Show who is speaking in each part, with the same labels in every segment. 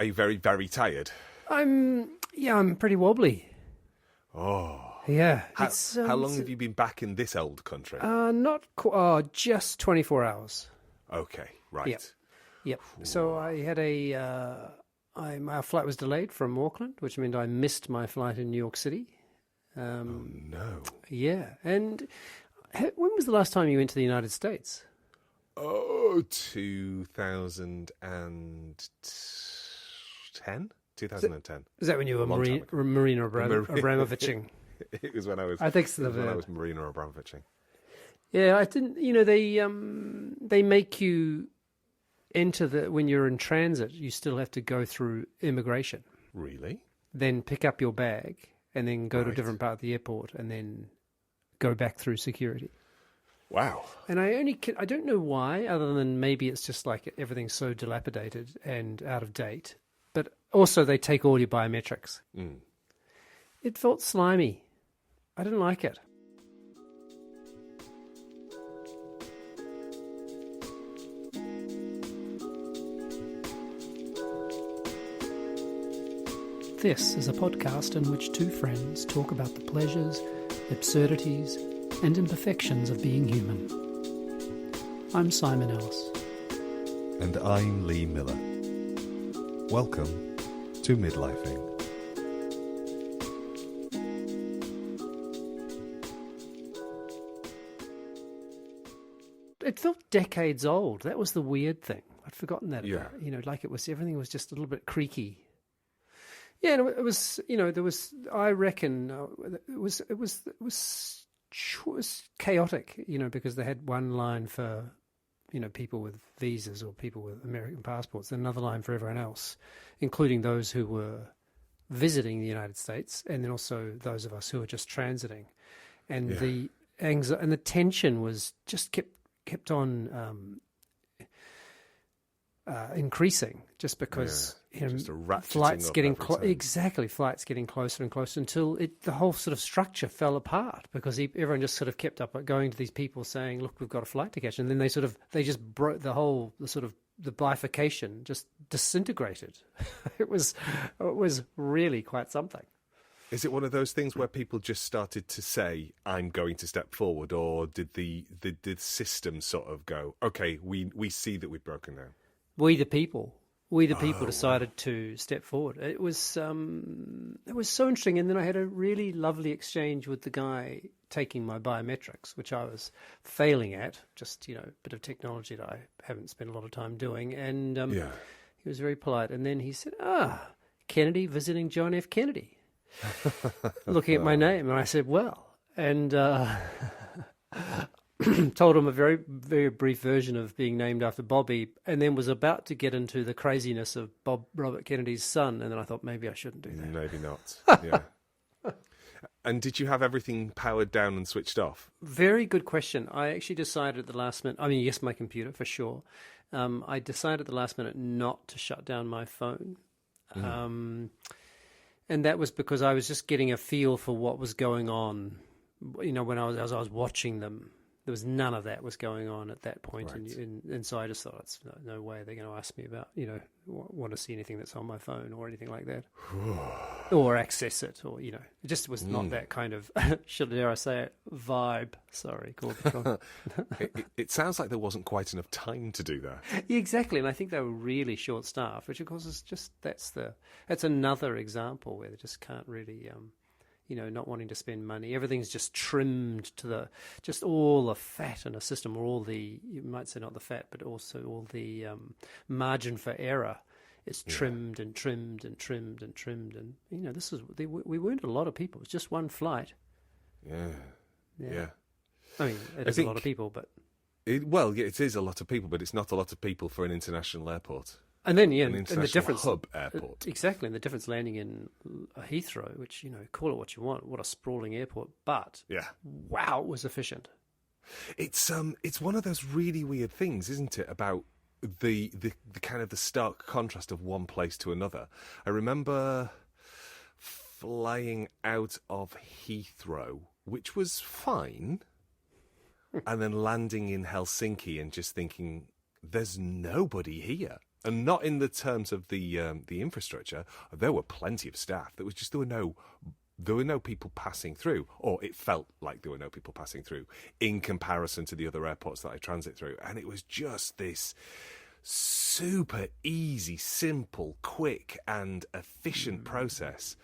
Speaker 1: Are you very, very tired?
Speaker 2: I'm pretty wobbly.
Speaker 1: Oh.
Speaker 2: Yeah.
Speaker 1: How long have you been back in this old country?
Speaker 2: Just 24 hours.
Speaker 1: Okay, right.
Speaker 2: Yep. So I had my flight was delayed from Auckland, which meant I missed my flight in New York City.
Speaker 1: Oh, no.
Speaker 2: Yeah. And when was the last time you went to the United States?
Speaker 1: Oh, 2010? 2010.
Speaker 2: Is that when you were Marina Abramoviching?
Speaker 1: It was when I was.
Speaker 2: I think so.
Speaker 1: When I was Marina Abramoviching.
Speaker 2: Yeah, I didn't. They make you enter when you're in transit. You still have to go through immigration.
Speaker 1: Really?
Speaker 2: Then pick up your bag and then go to a different part of the airport and then go back through security.
Speaker 1: Wow.
Speaker 2: And I don't know why, other than maybe it's just like everything's so dilapidated and out of date. But also they take all your biometrics.
Speaker 1: Mm.
Speaker 2: It felt slimy. I didn't like it. This is a podcast in which two friends talk about the pleasures, absurdities, and imperfections of being human. I'm Simon Ellis.
Speaker 1: And I'm Lee Miller. Welcome to Midlifing.
Speaker 2: It felt decades old. That was the weird thing. I'd forgotten that.
Speaker 1: Yeah.
Speaker 2: Like everything was just a little bit creaky. Yeah, and it was. There was. I reckon it was chaotic. Because they had one line for, people with visas or people with American passports, and another line for everyone else, including those who were visiting the United States, and then also those of us who were just transiting, and the anxiety and the tension was just kept on increasing, just because
Speaker 1: just a ratcheting
Speaker 2: flights
Speaker 1: up
Speaker 2: getting flights getting closer and closer until the whole sort of structure fell apart, because everyone just sort of kept up going to these people saying, "Look, we've got a flight to catch," and then they just broke the bifurcation just disintegrated. It was really quite something.
Speaker 1: Is it one of those things where people just started to say, "I'm going to step forward," or did the system sort of go, "Okay, we see that we've broken down"?
Speaker 2: We the people decided to step forward. It was so interesting. And then I had a really lovely exchange with the guy taking my biometrics, which I was failing at. Just a bit of technology that I haven't spent a lot of time doing. And he was very polite. And then he said, Kennedy visiting John F. Kennedy. Looking at my name, and I said, well, and told him a very, very brief version of being named after Bobby, and then was about to get into the craziness of Robert Kennedy's son, and then I thought maybe I shouldn't do that.
Speaker 1: Maybe not. Yeah. And did you have everything powered down and switched off?
Speaker 2: Very good question. I actually decided at the last minute, yes, my computer for sure. I decided at the last minute not to shut down my phone. And that was because I was just getting a feel for what was going on. When as I was watching them, there was none of that was going on at that point.
Speaker 1: Right.
Speaker 2: And so I just thought, it's no way they're going to ask me about, want to see anything that's on my phone or anything like that. Or access it, or, it just was not that kind of, dare I say it, vibe. Sorry, Corbett.
Speaker 1: It sounds like there wasn't quite enough time to do that.
Speaker 2: Yeah, exactly. And I think they were really short-staffed, which of course is just, that's another example where they just can't really, not wanting to spend money. Everything's just trimmed to just all the fat in a system, or all the, you might say not the fat, but also all the margin for error. It's trimmed and trimmed and trimmed and trimmed. And, we weren't a lot of people. It was just one flight.
Speaker 1: Yeah.
Speaker 2: I mean, it is a lot of people, but...
Speaker 1: it is a lot of people, but it's not a lot of people for an international airport.
Speaker 2: And then,
Speaker 1: and the difference, hub airport.
Speaker 2: Exactly, and the difference landing in Heathrow, which, call it what you want, what a sprawling airport, but wow, it was efficient.
Speaker 1: It's one of those really weird things, isn't it, about the kind of the stark contrast of one place to another. I remember flying out of Heathrow, which was fine, and then landing in Helsinki and just thinking, there's nobody here. And not in the terms of the infrastructure. There were plenty of staff. There were no people passing through, or it felt like there were no people passing through in comparison to the other airports that I transit through. And it was just this super easy, simple, quick, and efficient process.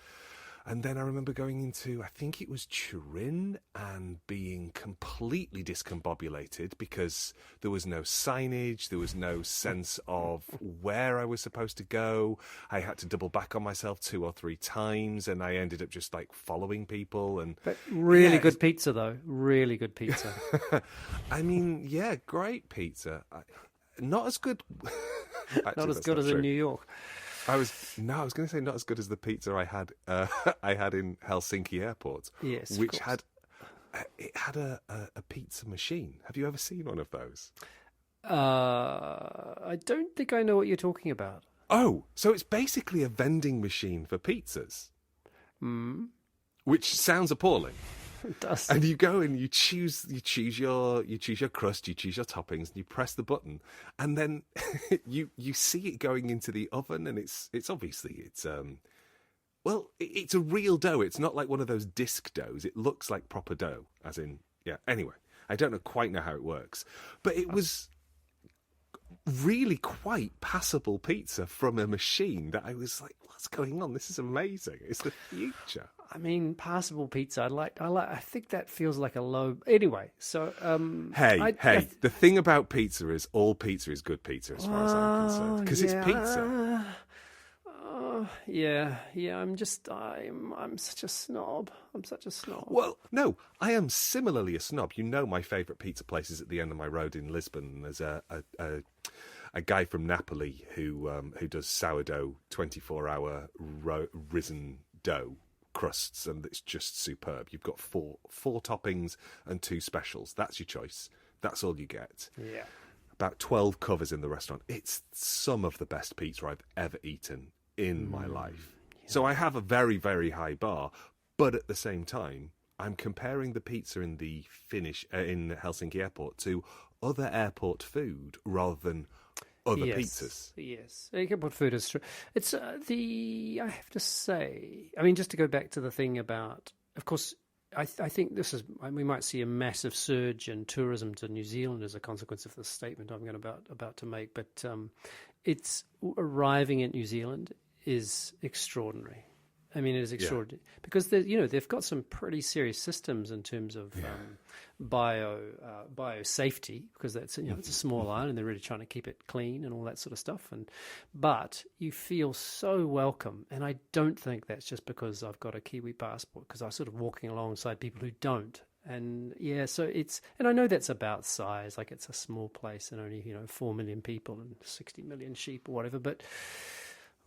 Speaker 1: And then I remember going into, I think it was Turin, and being completely discombobulated because there was no signage, there was no sense of where I was supposed to go. I had to double back on myself 2 or 3 times, and I ended up just like following people. And
Speaker 2: but really good pizza, though. Really good pizza.
Speaker 1: I mean, yeah, great pizza. Not as good. Actually,
Speaker 2: not as good as in New York.
Speaker 1: I was going to say not as good as the pizza I had in Helsinki Airport.
Speaker 2: Yes,
Speaker 1: which had a pizza machine. Have you ever seen one of those?
Speaker 2: I don't think I know what you're talking about.
Speaker 1: Oh, so it's basically a vending machine for pizzas. Which sounds appalling.
Speaker 2: It does.
Speaker 1: And you go and you choose your crust, you choose your toppings, and you press the button, and then you see it going into the oven, and it's obviously it's a real dough. It's not like one of those disc doughs. It looks like proper dough, as in, yeah. Anyway, I don't quite know how it works, but it was really quite passable pizza from a machine that I was like, what's going on? This is amazing. It's the future.
Speaker 2: I mean, passable pizza. I think that feels like a low. Anyway, so
Speaker 1: the thing about pizza is all pizza is good pizza as far as I'm concerned, because it's pizza.
Speaker 2: I'm such a snob.
Speaker 1: Well, no, I am similarly a snob. You know, my favourite pizza place is at the end of my road in Lisbon. There's a guy from Napoli who does sourdough 24-hour risen dough crusts, and it's just superb. You've got four toppings and 2 specials. That's your choice. That's all you get.
Speaker 2: Yeah.
Speaker 1: About 12 covers in the restaurant. It's some of the best pizza I've ever eaten in my life. Yeah. So I have a very, very high bar, but at the same time, I'm comparing the pizza in the in Helsinki Airport to other airport food rather than other pizzas.
Speaker 2: Yes, airport food is true. It's I have to say, I mean, just to go back to the thing about, of course, I think we might see a massive surge in tourism to New Zealand as a consequence of the statement I'm about to make. But it's arriving at New Zealand is extraordinary. I mean, it is extraordinary because they've got some pretty serious systems in terms of bio safety, because that's it's a small island and they're really trying to keep it clean and all that sort of stuff. But you feel so welcome, and I don't think that's just because I've got a Kiwi passport, because I'm sort of walking alongside people who don't. And and I know that's about size, like it's a small place and only 4 million people and 60 million sheep or whatever, but.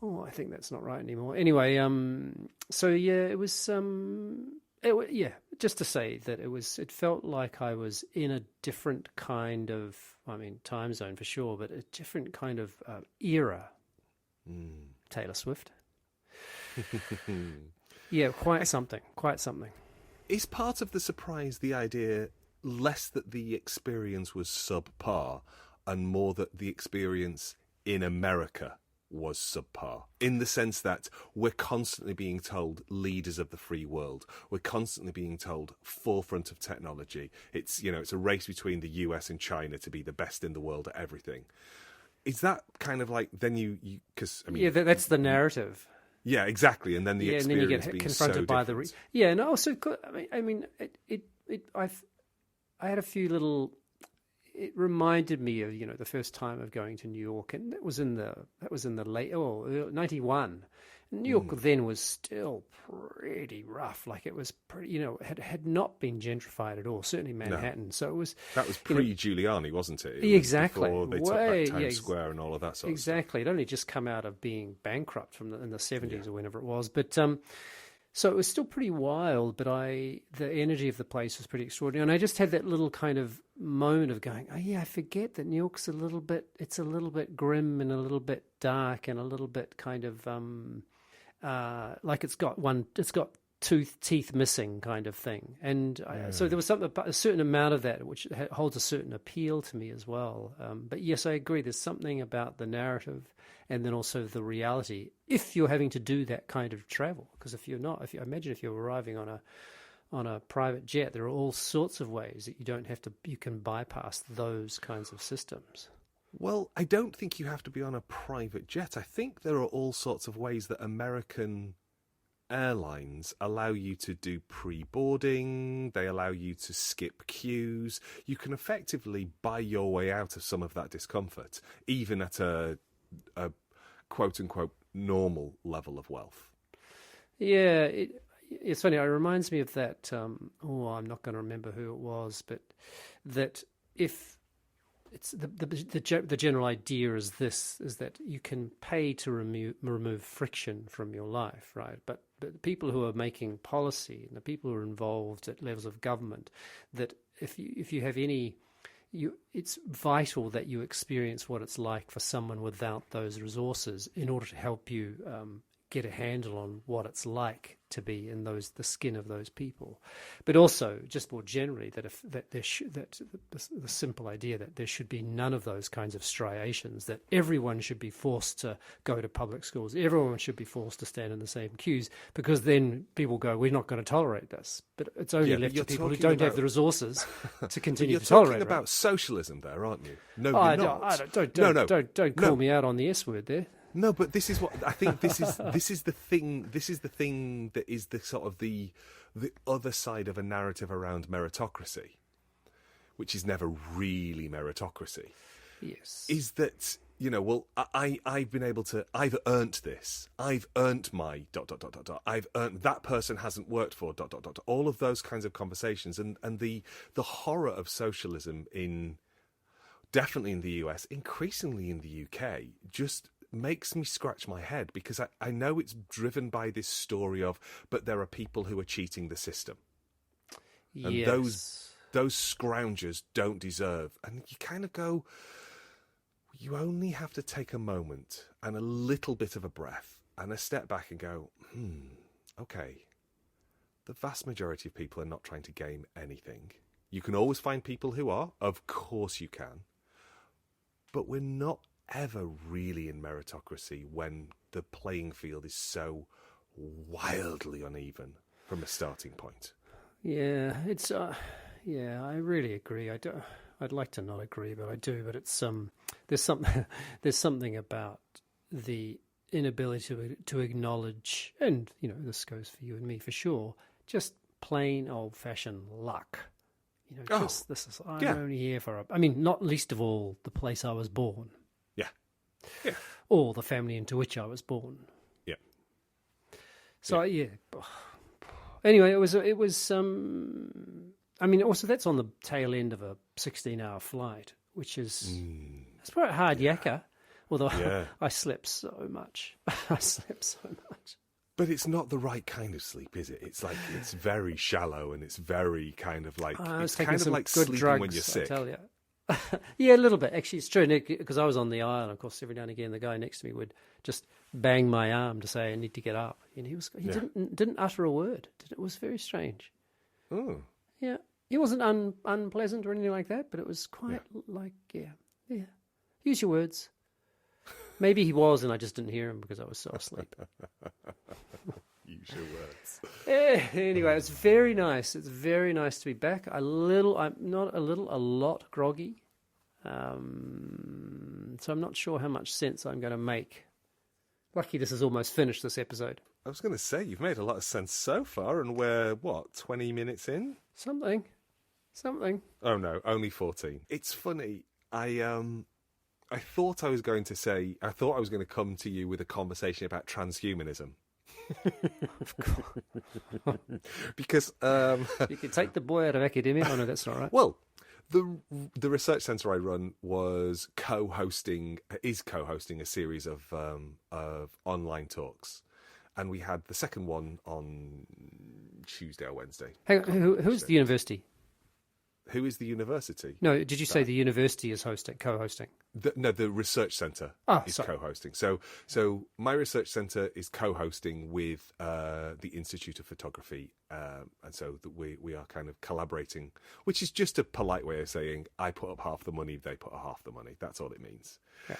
Speaker 2: Oh, I think that's not right anymore. Anyway, it was, just to say that it felt like I was in a different kind of, time zone for sure, but a different kind of era. Taylor Swift. Yeah, quite something.
Speaker 1: Is part of the surprise the idea less that the experience was subpar and more that the experience in America was subpar, in the sense that we're constantly being told leaders of the free world, we're constantly being told forefront of technology, it's a race between the US and China to be the best in the world at everything. Is that kind of like, then
Speaker 2: that's the narrative.
Speaker 1: Yeah, exactly. And then the experience,
Speaker 2: and then you get confronted by
Speaker 1: different.
Speaker 2: and also I had a few little. It reminded me of the first time of going to New York, and that was in the late 91. New York then was still pretty rough. Like it was pretty, had not been gentrified at all. Certainly Manhattan. No. So it was.
Speaker 1: That was pre-Giuliani, wasn't it?
Speaker 2: Exactly.
Speaker 1: Before they took back Times Square and all of that sort of stuff.
Speaker 2: Exactly. It only just come out of being bankrupt in the 70s or whenever it was, but. So it was still pretty wild, but the energy of the place was pretty extraordinary. And I just had that little kind of moment of going, I forget that New York's a little bit grim and a little bit dark and a little bit kind of like it's got teeth missing kind of thing. And so there was a certain amount of that which holds a certain appeal to me as well. But yes, I agree. There's something about the narrative and then also the reality if you're having to do that kind of travel. Because if you're not, imagine if you're arriving on a private jet, there are all sorts of ways that you can bypass those kinds of systems.
Speaker 1: Well, I don't think you have to be on a private jet. I think there are all sorts of ways that American airlines allow you to do pre-boarding. They allow you to skip queues. You can effectively buy your way out of some of that discomfort, even at a quote-unquote normal level of wealth.
Speaker 2: Yeah, it's funny. It reminds me of that. I'm not going to remember who it was, but that if it's the general idea is that you can pay to remove friction from your life, right? But the people who are making policy and the people who are involved at levels of government, that if you have any, it's vital that you experience what it's like for someone without those resources in order to help you get a handle on what it's like to be in the skin of those people, but also just more generally the simple idea that there should be none of those kinds of striations, that everyone should be forced to go to public schools, everyone should be forced to stand in the same queues, because then people go, we're not going to tolerate this. But it's only left to people who don't have the resources to continue to tolerate it.
Speaker 1: You're talking about socialism there, aren't you? No, you're not.
Speaker 2: Don't call me out on the S word there.
Speaker 1: No, but this is what I think. This is the thing. This is the thing that is the sort of the other side of a narrative around meritocracy, which is never really meritocracy.
Speaker 2: Yes,
Speaker 1: is that I've been able to. I've earned this. I've earned my ... I've earned that person hasn't worked for ... All of those kinds of conversations and the horror of socialism definitely in the US, increasingly in the UK, just makes me scratch my head, because I know it's driven by this story of, but there are people who are cheating the system. And
Speaker 2: yes.
Speaker 1: those scroungers don't deserve. And you kind of go, you only have to take a moment and a little bit of a breath and a step back and go, okay, the vast majority of people are not trying to game anything. You can always find people who are, of course you can, but we're not ever really in meritocracy when the playing field is so wildly uneven from a starting point.
Speaker 2: Yeah, it's I really agree. I'd like to not agree, but I do. But it's there's something about the inability to acknowledge, and this goes for you and me for sure, just plain old-fashioned luck. I'm only here for not least of all the place I was born.
Speaker 1: Yeah.
Speaker 2: Or the family into which I was born.
Speaker 1: Yeah.
Speaker 2: So anyway, it was also that's on the tail end of a 16-hour flight, which is it's quite a hard yakka. Although I slept so much. But
Speaker 1: it's not the right kind of sleep, is it? It's like it's very shallow and it's very kind of like it's kind of like sleeping drugs, when you're sick.
Speaker 2: I tell you. Yeah, a little bit. Actually, it's true, because I was on the aisle, and of course, every now and again, the guy next to me would just bang my arm to say I need to get up, and he didn't utter a word. It was very strange.
Speaker 1: Oh,
Speaker 2: yeah, he wasn't unpleasant or anything like that, but it was quite use your words. Maybe he was, and I just didn't hear him because I was so asleep.
Speaker 1: Use your words.
Speaker 2: Anyway, it's very nice. It's very nice to be back. A lot groggy. So I'm not sure how much sense I'm going to make. Lucky this is almost finished, this episode.
Speaker 1: I was going to say, you've made a lot of sense so far, and we're, 20 minutes in?
Speaker 2: Something.
Speaker 1: Oh no, only 14. It's funny. I thought I was going to come to you with a conversation about transhumanism.
Speaker 2: Of course.
Speaker 1: Because
Speaker 2: you can take the boy out of academia. Oh no, that's not right.
Speaker 1: Well, the research centre I run is co-hosting a series of online talks, and we had the second one on Tuesday or Wednesday.
Speaker 2: Hang on, who's the university?
Speaker 1: Who is the university?
Speaker 2: No, did you say the university is co-hosting?
Speaker 1: The research centre is
Speaker 2: sorry.
Speaker 1: co-hosting. So my research centre is co-hosting with the Institute of Photography, and so that we are kind of collaborating, which is just a polite way of saying I put up half the money, they put up half the money. That's all it means.
Speaker 2: Yeah.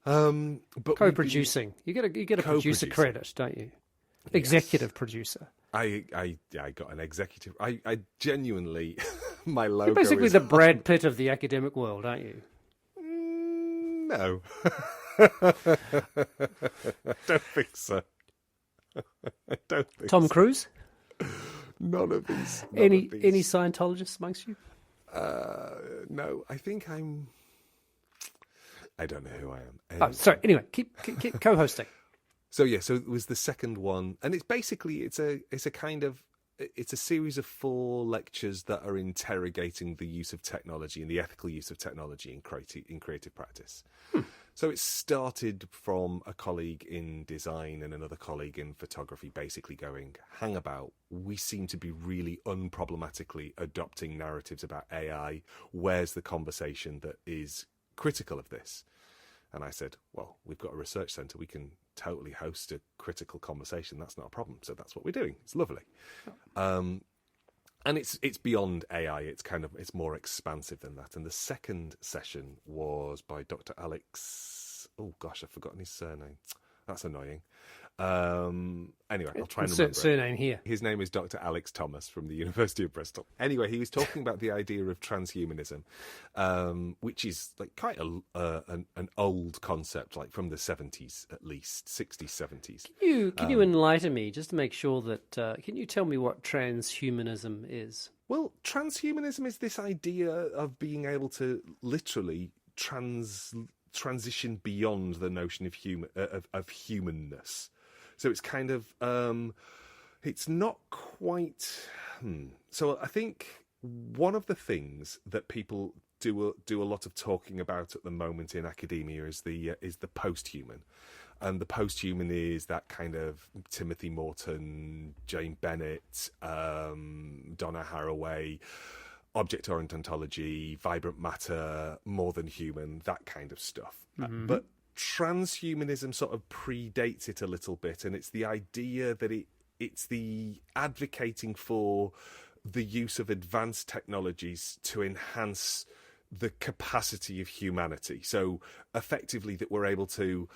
Speaker 1: But
Speaker 2: Co-producing, you get a producer credit, don't you? Executive producer.
Speaker 1: I got an executive. I genuinely, my logo.
Speaker 2: You're basically the Brad Pitt of the academic world, aren't you?
Speaker 1: No, don't think so. I don't think
Speaker 2: Tom
Speaker 1: so.
Speaker 2: Cruise.
Speaker 1: None of these.
Speaker 2: Any Scientologists amongst you?
Speaker 1: No, I think I'm. I don't know who I am.
Speaker 2: Oh, sorry. Anyway, keep co-hosting.
Speaker 1: So it was the second one, and it's basically it's a series of 4 lectures that are interrogating the use of technology and the ethical use of technology in creative practice. So it started from a colleague in design and another colleague in photography, basically going, hang about, we seem to be really unproblematically adopting narratives about AI. Where's the conversation that is critical of this? And I said, well, we've got a research centre. We can totally host a critical conversation. That's not a problem. So that's what we're doing. It's lovely. And it's beyond AI. It's more expansive than that. And the second session was by Dr. Alex. Oh gosh, I've forgotten his surname. That's annoying. Anyway, I'll try and remember
Speaker 2: surname here.
Speaker 1: His name is Dr. Alex Thomas from the University of Bristol. Anyway, he was talking about the idea of transhumanism, which is like quite an old concept, like from the 70s at least, 60s, 70s.
Speaker 2: Can you enlighten me just to make sure that? Can you tell me what transhumanism is?
Speaker 1: Well, transhumanism is this idea of being able to literally transition beyond the notion of humanness. So it's kind of it's not quite. So I think one of the things that people do a lot of talking about at the moment in academia is the post-human, and the post-human is that kind of Timothy Morton, Jane Bennett, Donna Haraway. Object-oriented ontology, vibrant matter, more than human, that kind of stuff. Mm-hmm. But transhumanism sort of predates it a little bit, and it's the idea that it's the advocating for the use of advanced technologies to enhance the capacity of humanity. So effectively that we're able to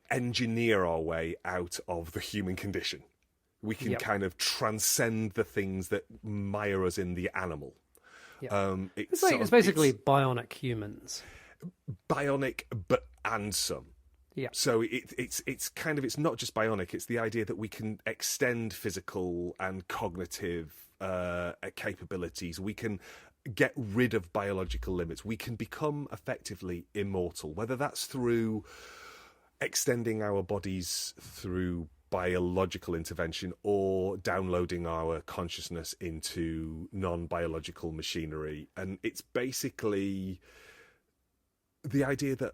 Speaker 1: engineer our way out of the human condition. We can kind of transcend the things that mire us in the animal. Yep.
Speaker 2: It's basically bionic humans.
Speaker 1: Bionic, but and some.
Speaker 2: Yeah.
Speaker 1: So it's kind of, it's not just bionic. It's the idea that we can extend physical and cognitive capabilities. We can get rid of biological limits. We can become effectively immortal, whether that's through extending our bodies through biological intervention or downloading our consciousness into non-biological machinery. And it's basically the idea that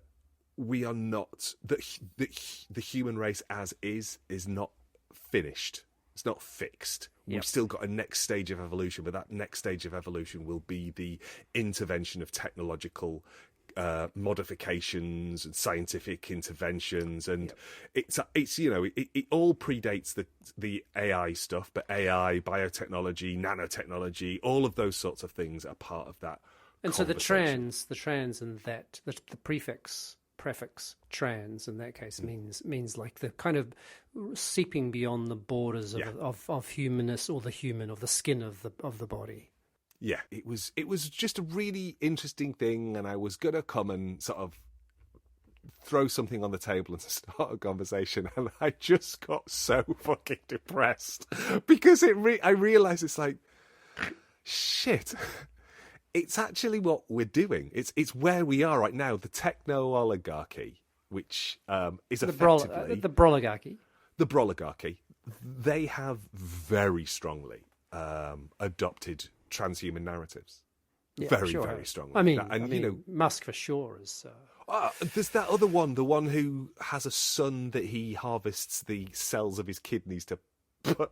Speaker 1: we are not, that the human race as is not finished. It's not fixed.
Speaker 2: Yep.
Speaker 1: We've still got a next stage of evolution, but that next stage of evolution will be the intervention of technological modifications and scientific interventions, and it's it all predates the AI stuff, but AI, biotechnology, nanotechnology, all of those sorts of things are part of that.
Speaker 2: And so the trans and that the prefix trans in that case means like the kind of seeping beyond the borders of humanness, or the human, of the skin of the body.
Speaker 1: Yeah, it was just a really interesting thing, and I was going to come and sort of throw something on the table and start a conversation, and I just got so fucking depressed because I realised it's like, shit, it's actually what we're doing. It's where we are right now, the techno-oligarchy, which is effectively...
Speaker 2: The broligarchy.
Speaker 1: The broligarchy. They have very strongly adopted transhuman narratives, very strongly.
Speaker 2: I mean, Musk for sure is.
Speaker 1: There's that other one, the one who has a son that he harvests the cells of his kidneys to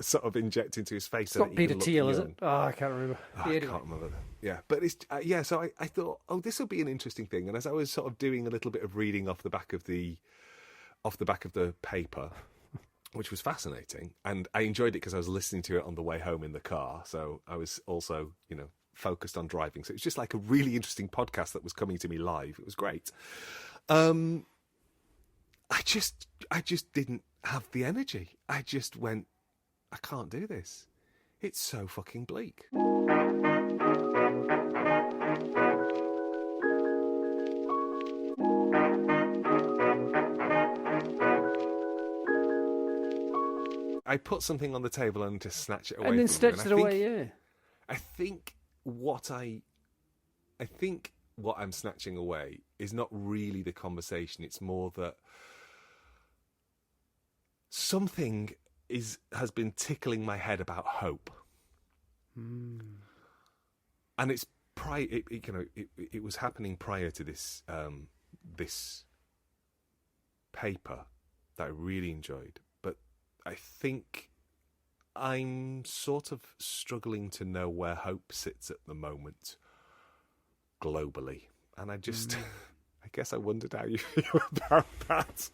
Speaker 1: sort of inject into his face.
Speaker 2: It's
Speaker 1: so
Speaker 2: not
Speaker 1: that he
Speaker 2: Peter
Speaker 1: can look
Speaker 2: Thiel, is
Speaker 1: young.
Speaker 2: it? Oh, I can't remember.
Speaker 1: Oh,
Speaker 2: Yeah,
Speaker 1: I
Speaker 2: anyway.
Speaker 1: can't remember. Yeah, but it's yeah. So I thought, oh, this will be an interesting thing. And as I was sort of doing a little bit of reading off the back of the paper, which was fascinating, and I enjoyed it because I was listening to it on the way home in the car. So I was also, focused on driving. So it was just like a really interesting podcast that was coming to me live. It was great. I just didn't have the energy. I just went, I can't do this. It's so fucking bleak. I put something on the table and just snatch it away
Speaker 2: And then
Speaker 1: from you.
Speaker 2: snatched it away, yeah.
Speaker 1: I think what I'm snatching away is not really the conversation. It's more that something has been tickling my head about hope, and it's it was happening prior to this this paper that I really enjoyed, but I think I'm sort of struggling to know where hope sits at the moment globally, and I just I guess I wondered how you feel about that.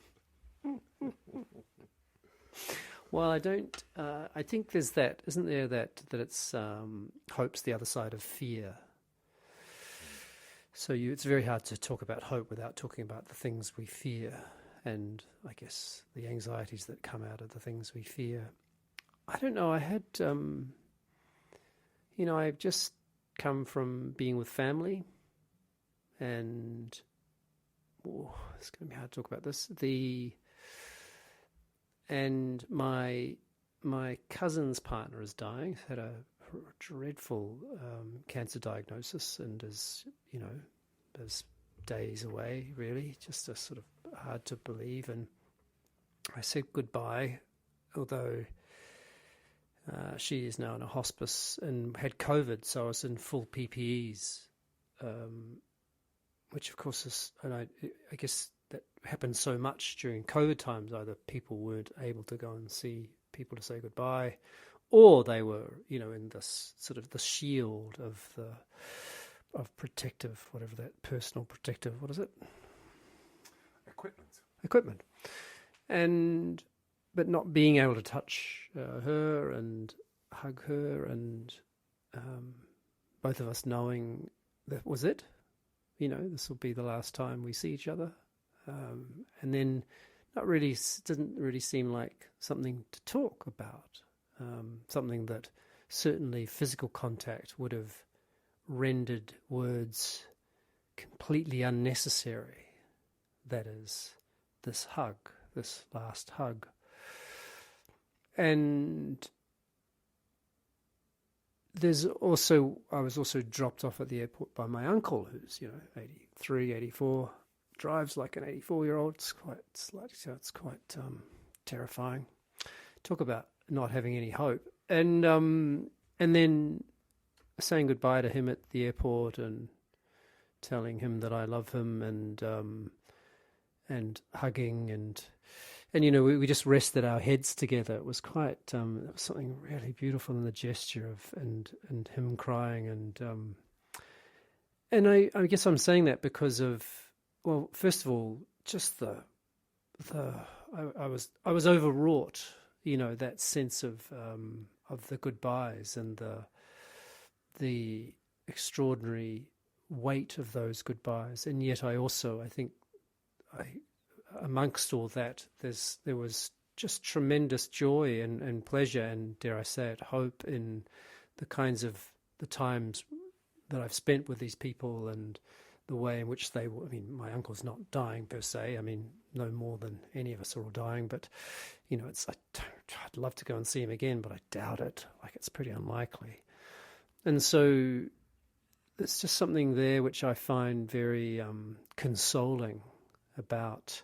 Speaker 2: Well, I don't. I think there's that, isn't there? That it's hope's the other side of fear. So it's very hard to talk about hope without talking about the things we fear, and I guess the anxieties that come out of the things we fear. I don't know. I had, I've just come from being with family, and it's going to be hard to talk about this. And my cousin's partner is dying. He's had a dreadful cancer diagnosis, and is days away, really. Just a sort of hard to believe. And I said goodbye, although she is now in a hospice and had COVID, so I was in full PPEs, which of course is, and I guess that happened so much during COVID times. Either people weren't able to go and see people to say goodbye, or they were, in this sort of the shield of protective, whatever that personal protective, what is it? Equipment. But not being able to touch her and hug her, and both of us knowing that was it. This will be the last time we see each other. And then didn't really seem like something to talk about, something that certainly physical contact would have rendered words completely unnecessary. That is, this last hug. And I was also dropped off at the airport by my uncle, who's 83, 84, drives like an 84-year-old. It's quite terrifying. Talk about not having any hope. And then saying goodbye to him at the airport and telling him that I love him, and hugging and we just rested our heads together. It was quite it was something really beautiful in the gesture of and him crying, and I guess I'm saying that because of, well, first of all, just I was overwrought, that sense of the goodbyes and the extraordinary weight of those goodbyes, and yet I think amongst all that, there was just tremendous joy and pleasure, and dare I say it, hope in the times that I've spent with these people, and the way in which they were. I mean, my uncle's not dying per se. I mean, no more than any of us are all dying, but I'd love to go and see him again, but I doubt it. Like, it's pretty unlikely. And so there's just something there which I find very consoling about.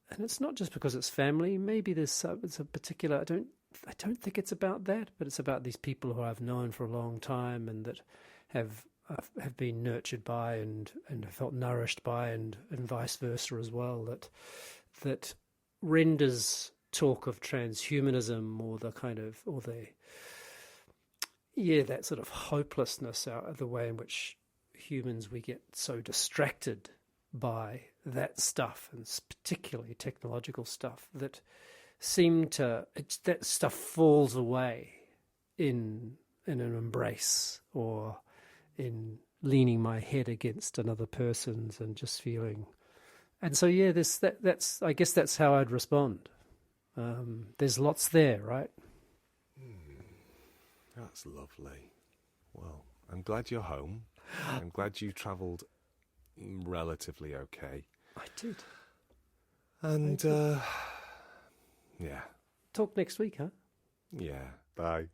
Speaker 2: And it's not just because it's family. Maybe it's a particular. I don't think it's about that, but it's about these people who I've known for a long time and that have been nurtured by and have felt nourished by, and vice versa as well. That renders talk of transhumanism or the that sort of hopelessness, the way in which humans, we get so distracted by that stuff, and particularly technological stuff, that that stuff falls away in an embrace, or in leaning my head against another person's and just feeling. And so, yeah, that's I guess that's how I'd respond. There's lots there, right?
Speaker 1: That's lovely. Well, I'm glad you're home. I'm glad you travelled relatively okay.
Speaker 2: I did.
Speaker 1: And, yeah.
Speaker 2: Talk next week, huh?
Speaker 1: Yeah. Bye.